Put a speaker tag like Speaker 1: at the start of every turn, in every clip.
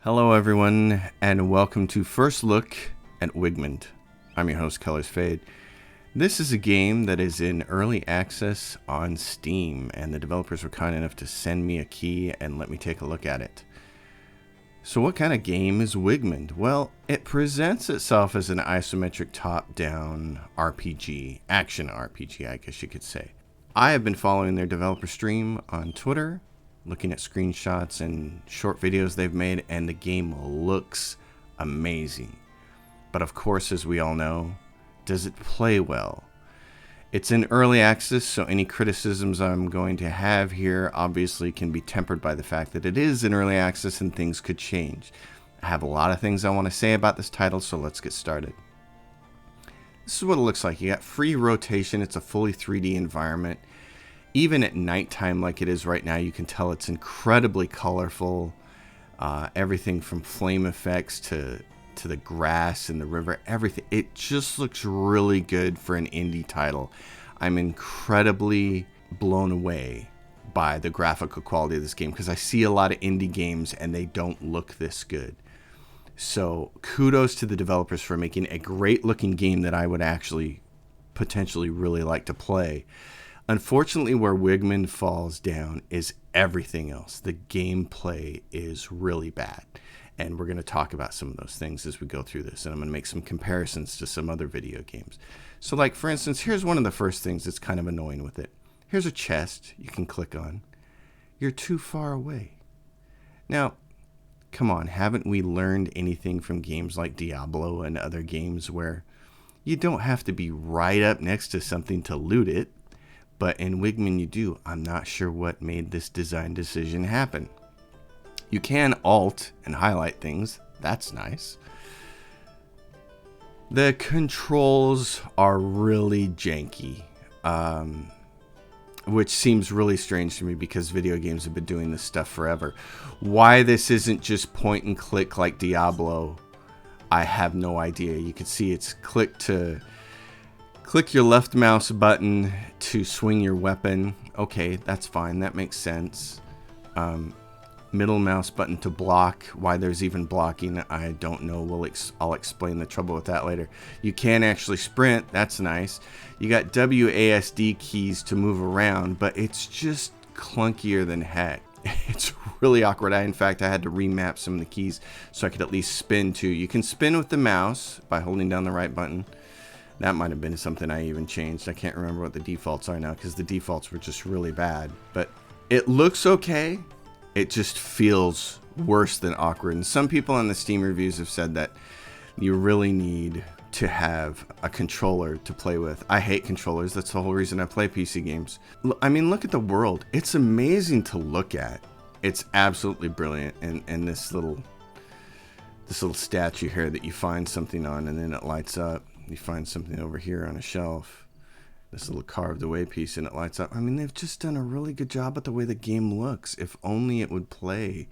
Speaker 1: Hello everyone, and welcome to First Look at Wigmund. I'm your host, Colors Fade. This is a game that is in early access on Steam, and the developers were kind enough to send me a key and let me take a look at it. So what kind of game is Wigmund? Well, it presents itself as an isometric top-down RPG, action RPG, I guess you could say. I have been following their developer stream on Twitter, looking at screenshots and short videos they've made, and the game looks amazing. But of course, as we all know, does it play well? It's in early access, so any criticisms I'm going to have here obviously can be tempered by the fact that it is in early access and things could change. I have a lot of things I want to say about this title, so let's get started. This is what it looks like. You got free rotation. It's a fully 3D environment. Even at nighttime like it is right now, you can tell it's incredibly colorful. Everything from flame effects to the grass and the river, everything. It just looks really good for an indie title. I'm incredibly blown away by the graphical quality of this game because I see a lot of indie games and they don't look this good. So kudos to the developers for making a great looking game that I would actually potentially really like to play. Unfortunately, where Wigmund falls down is everything else. The gameplay is really bad. And we're going to talk about some of those things as we go through this. And I'm going to make some comparisons to some other video games. So like, for instance, here's one of the first things that's kind of annoying with it. Here's a chest you can click on. You're too far away. Now, come on, haven't we learned anything from games like Diablo and other games where you don't have to be right up next to something to loot it? But in Wigmund you do. I'm not sure what made this design decision happen. You can alt and highlight things. That's nice. The controls are really janky, which seems really strange to me because video games have been doing this stuff forever. Why this isn't just point and click like Diablo, I have no idea. You can see it's click your left mouse button to swing your weapon. Okay, that's fine. That makes sense. Middle mouse button to block. Why there's even blocking, I don't know. I'll explain the trouble with that later. You can actually sprint. That's nice. You got WASD keys to move around, but it's just clunkier than heck. It's really awkward. In fact, I had to remap some of the keys so I could at least spin too. You can spin with the mouse by holding down the right button. That might have been something I even changed. I can't remember what the defaults are now because the defaults were just really bad. But it looks okay. It just feels worse than awkward. And some people on the Steam reviews have said that you really need to have a controller to play with. I hate controllers. That's the whole reason I play PC games. I mean, look at the world. It's amazing to look at. It's absolutely brilliant. And this little statue here that you find something on and then it lights up. You find something over here on a shelf. This little carved away piece and it lights up. I mean, they've just done a really good job at the way the game looks. If only it would play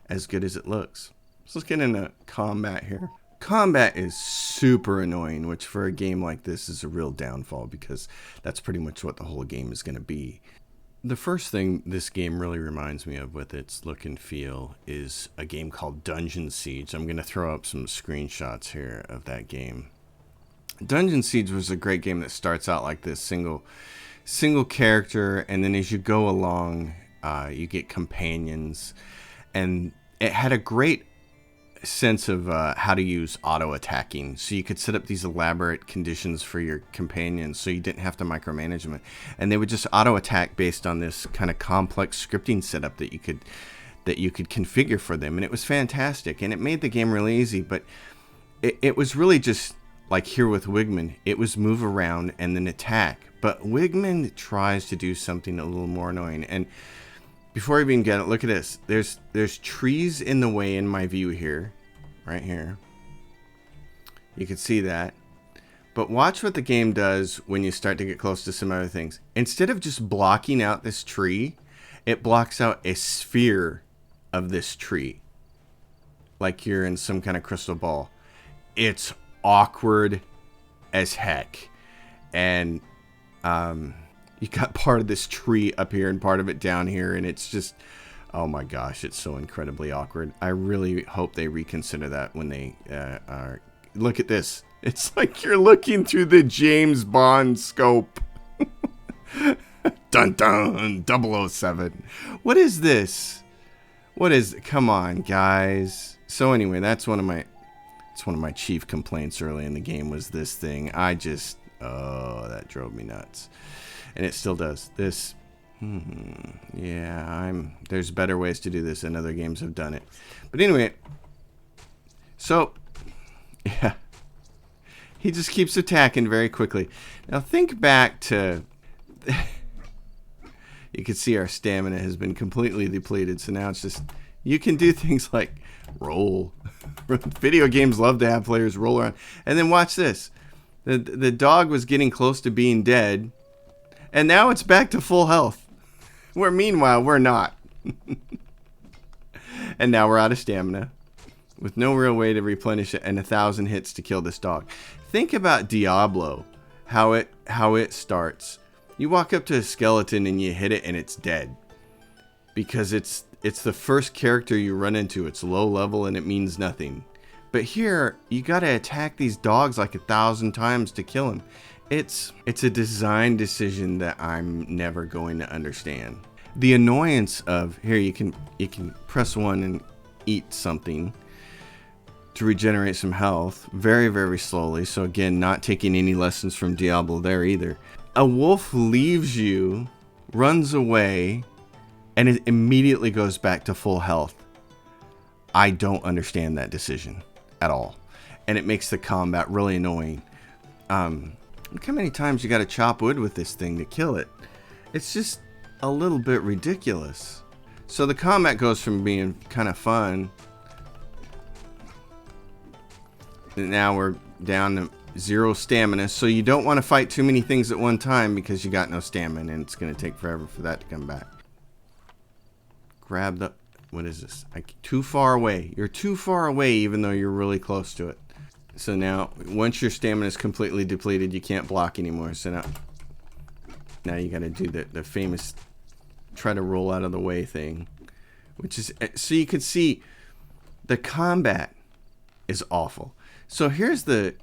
Speaker 1: as good as it looks. So let's get into combat here. Combat is super annoying, which for a game like this is a real downfall because that's pretty much what the whole game is going to be. The first thing this game really reminds me of with its look and feel is a game called Dungeon Siege. I'm going to throw up some screenshots here of that game. Dungeon Siege was a great game that starts out like this single character, and then as you go along, you get companions, and it had a great sense of how to use auto attacking. So you could set up these elaborate conditions for your companions, so you didn't have to micromanage them, and they would just auto attack based on this kind of complex scripting setup that you could configure for them, and it was fantastic, and it made the game really easy. But it was really just like here with Wigmund, it was move around and then attack. But Wigmund tries to do something a little more annoying. And before I even get it, look at this. There's trees in the way in my view here, right here. You can see that. But watch what the game does when you start to get close to some other things. Instead of just blocking out this tree, it blocks out a sphere of this tree. Like you're in some kind of crystal ball. It's awkward as heck, and you got part of this tree up here and part of it down here, and it's just Oh my gosh, it's so incredibly awkward. I really hope they reconsider that when they are. Look at this. It's like you're looking through the James Bond scope. Dun dun, 007. What is this? What is? Come on, guys. So anyway, that's one of my chief complaints early in the game was this thing. That drove me nuts, and it still does. This. Yeah, there's better ways to do this, and other games have done it. But anyway, so yeah, he just keeps attacking very quickly. Now think back to. You can see our stamina has been completely depleted, so now it's just you can do things like roll. Video games love to have players roll around, and then watch this. The dog was getting close to being dead, and now it's back to full health. Where meanwhile, we're not. And now we're out of stamina with no real way to replenish it and 1,000 hits to kill this dog. Think about Diablo, how it starts. You walk up to a skeleton and you hit it and it's dead. Because it's the first character you run into. It's low level and it means nothing. But here, you got to attack these dogs like 1,000 times to kill them. It's a design decision that I'm never going to understand. The annoyance of here you can press 1 and eat something to regenerate some health very, very slowly. So again, not taking any lessons from Diablo there either. A wolf leaves you, runs away, and it immediately goes back to full health. I don't understand that decision at all. And it makes the combat really annoying. Look how many times you got to chop wood with this thing to kill it. It's just a little bit ridiculous. So the combat goes from being kind of fun. Now we're down to 0 stamina. So you don't want to fight too many things at one time because you got no stamina and it's going to take forever for that to come back. Grab the... What is this? Too far away. You're too far away even though you're really close to it. So now, once your stamina is completely depleted, you can't block anymore. So now you got to do the famous try to roll out of the way thing, which is so you can see the combat is awful. So here's the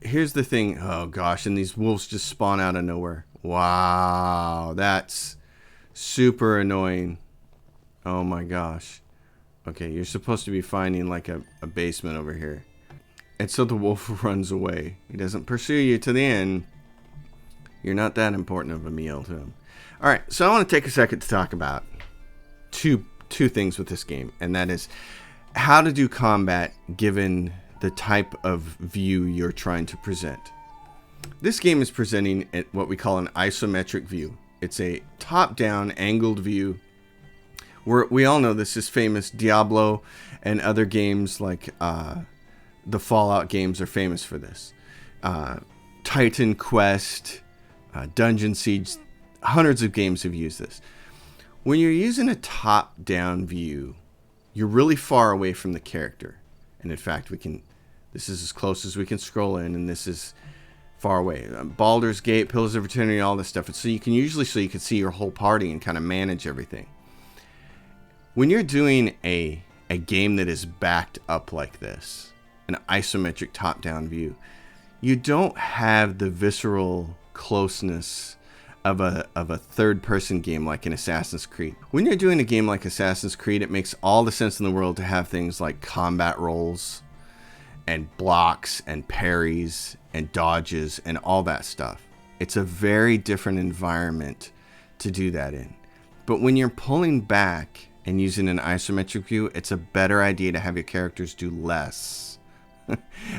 Speaker 1: thing. Oh gosh, and these wolves just spawn out of nowhere. Wow, that's super annoying. Oh my gosh. Okay, you're supposed to be finding like a basement over here. And so the wolf runs away. He doesn't pursue you to the end. You're not that important of a meal to him. All right, so I want to take a second to talk about two things with this game, and that is how to do combat given the type of view you're trying to present. This game is presenting what we call an isometric view. It's a top-down angled view. We all know this is famous. Diablo and other games like the Fallout games are famous for this. Titan Quest, Dungeon Siege, hundreds of games have used this. When you're using a top-down view, you're really far away from the character. And in fact, this is as close as we can scroll in, and this is far away. Baldur's Gate, Pillars of Eternity, all this stuff. So you can see your whole party and kind of manage everything. When you're doing a game that is backed up like this, an isometric top-down view, you don't have the visceral closeness of a third-person game like in Assassin's Creed. When you're doing a game like Assassin's Creed, it makes all the sense in the world to have things like combat rolls and blocks and parries and dodges and all that stuff. It's a very different environment to do that in. But when you're pulling back and using an isometric view, it's a better idea to have your characters do less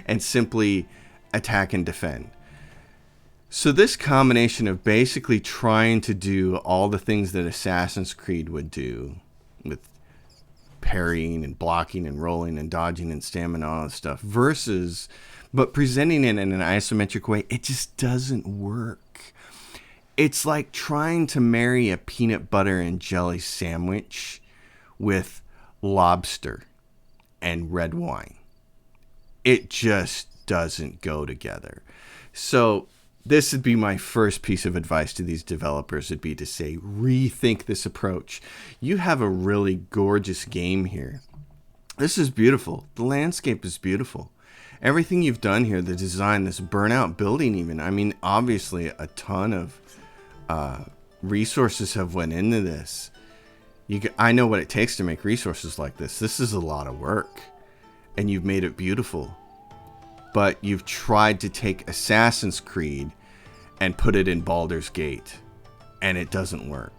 Speaker 1: and simply attack and defend. So this combination of basically trying to do all the things that Assassin's Creed would do with parrying and blocking and rolling and dodging and stamina and all that stuff but presenting it in an isometric way, it just doesn't work. It's like trying to marry a peanut butter and jelly sandwich with lobster and red wine. It just doesn't go together. So this would be my first piece of advice to these developers, would be to say, rethink this approach. You have a really gorgeous game here. This is beautiful. The landscape is beautiful. Everything you've done here, the design, this burnout building even. I mean, obviously a ton of resources have went into this. I know what it takes to make resources like this. This is a lot of work. And you've made it beautiful. But you've tried to take Assassin's Creed and put it in Baldur's Gate. And it doesn't work.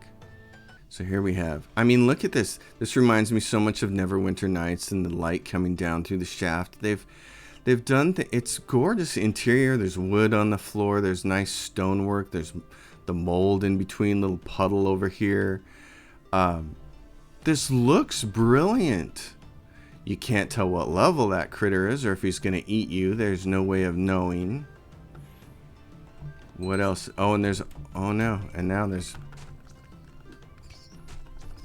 Speaker 1: So here we have, I mean, look at this. This reminds me so much of Neverwinter Nights and the light coming down through the shaft. They've done, it's gorgeous interior. There's wood on the floor. There's nice stonework. There's the mold in between, little puddle over here. This looks brilliant. You can't tell what level that critter is or if he's going to eat you. There's no way of knowing. What else? Oh, and there's, oh no. And now there's,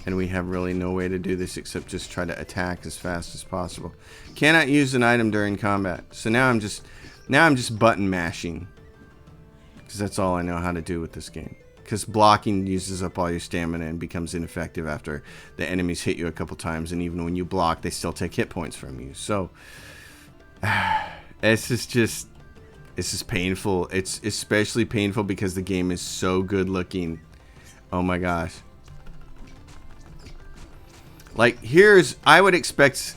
Speaker 1: and we have really no way to do this except just try to attack as fast as possible. Cannot use an item during combat. So now I'm just button mashing. Because that's all I know how to do with this game. Because blocking uses up all your stamina and becomes ineffective after the enemies hit you a couple times. And even when you block, they still take hit points from you. So, this is painful. It's especially painful because the game is so good looking. Oh my gosh. Like, I would expect,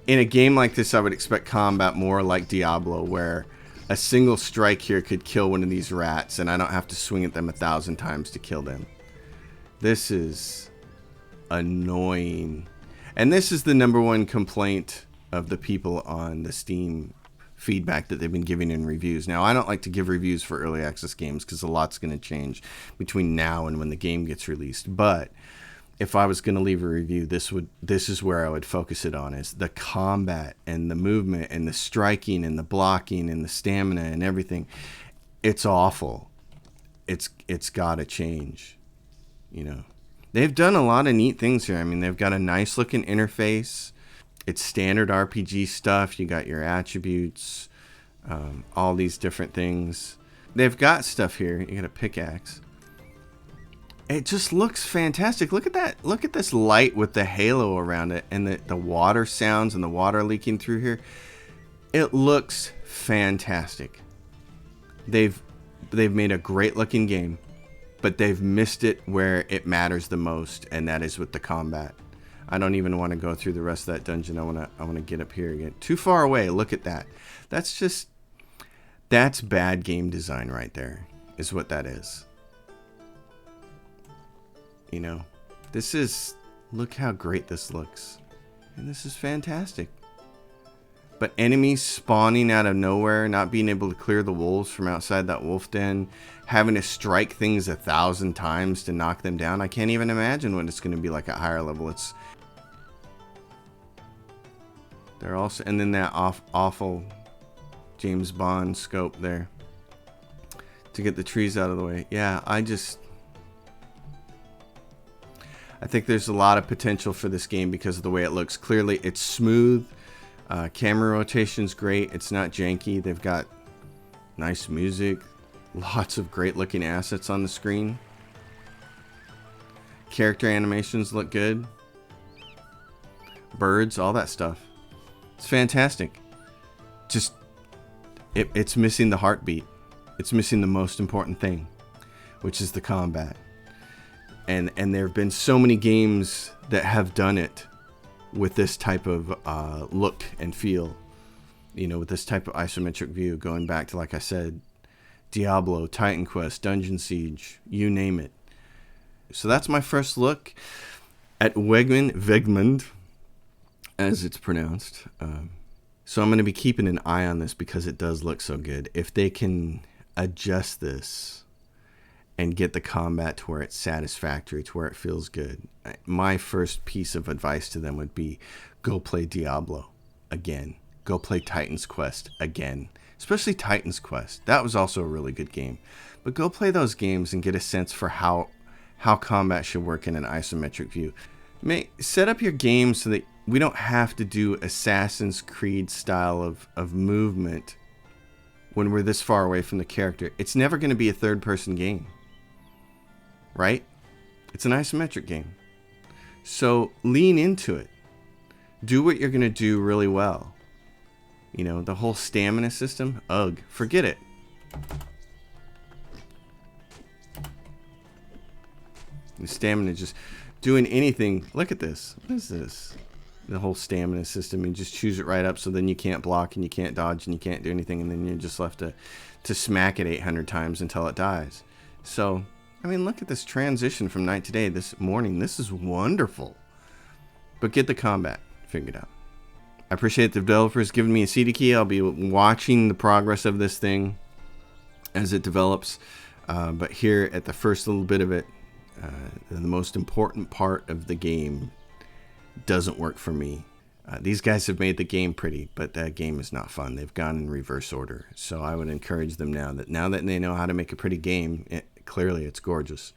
Speaker 1: in a game like this, I would expect combat more like Diablo, where a single strike here could kill one of these rats, and I don't have to swing at them 1,000 times to kill them. This is annoying. And this is the #1 complaint of the people on the Steam feedback that they've been giving in reviews. Now, I don't like to give reviews for early access games because a lot's going to change between now and when the game gets released. But if I was going to leave a review, this is where I would focus it on, is the combat and the movement and the striking and the blocking and the stamina and everything. It's awful. It's got to change. You know, they've done a lot of neat things here. I mean, they've got a nice looking interface. It's standard RPG stuff. You got your attributes, all these different things. They've got stuff here. You got a pickaxe. It just looks fantastic. Look at that. Look at this light with the halo around it and the water sounds and the water leaking through here. It looks fantastic. They've made a great looking game, but they've missed it where it matters the most, and that is with the combat. I don't even want to go through the rest of that dungeon. I want to get up here again. Too far away. Look at that. That's bad game design right there, is what that is. You know, look how great this looks. And this is fantastic. But enemies spawning out of nowhere, not being able to clear the wolves from outside that wolf den, having to strike things 1,000 times to knock them down. I can't even imagine what it's going to be like at higher level. They're also, and then that awful James Bond scope there to get the trees out of the way. Yeah, I think there's a lot of potential for this game because of the way it looks. Clearly, it's smooth. Camera rotation's great. It's not janky. They've got nice music. Lots of great looking assets on the screen. Character animations look good. Birds, all that stuff. It's fantastic. Just, it's missing the heartbeat. It's missing the most important thing, which is the combat. And there have been so many games that have done it with this type of look and feel, you know, with this type of isometric view, going back to, like I said, Diablo, Titan Quest, Dungeon Siege, you name it. So that's my first look at Wigmund, as it's pronounced. So I'm going to be keeping an eye on this because it does look so good. If they can adjust this and get the combat to where it's satisfactory, to where it feels good, my first piece of advice to them would be, go play Diablo again. Go play Titan's Quest again. Especially Titan's Quest. That was also a really good game. But go play those games and get a sense for how combat should work in an isometric view. Set up your game so that we don't have to do Assassin's Creed style of movement when we're this far away from the character. It's never going to be a third-person game, right? It's an isometric game. So lean into it. Do what you're going to do really well. You know, the whole stamina system, ugh, forget it. The stamina, just doing anything. Look at this. What is this? The whole stamina system. You just choose it right up so then you can't block and you can't dodge and you can't do anything, and then you're just left to smack it 800 times until it dies. So, I mean, look at this transition from night to day, this morning. This is wonderful. But get the combat figured out. I appreciate the developers giving me a CD key. I'll be watching the progress of this thing as it develops. But here at the first little bit of it, the most important part of the game doesn't work for me. These guys have made the game pretty, but that game is not fun. They've gone in reverse order. So I would encourage them now that they know how to make a pretty game, clearly it's gorgeous.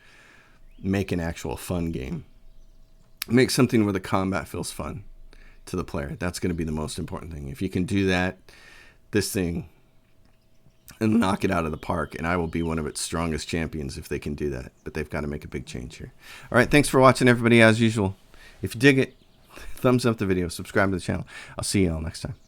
Speaker 1: Make an actual fun game. Make something where the combat feels fun to the player. That's going to be the most important thing. If you can do that, this thing, and knock it out of the park, and I will be one of its strongest champions if they can do that. But they've got to make a big change here. All right, thanks for watching, everybody, as usual. If you dig it, thumbs up the video, subscribe to the channel. I'll see you all next time.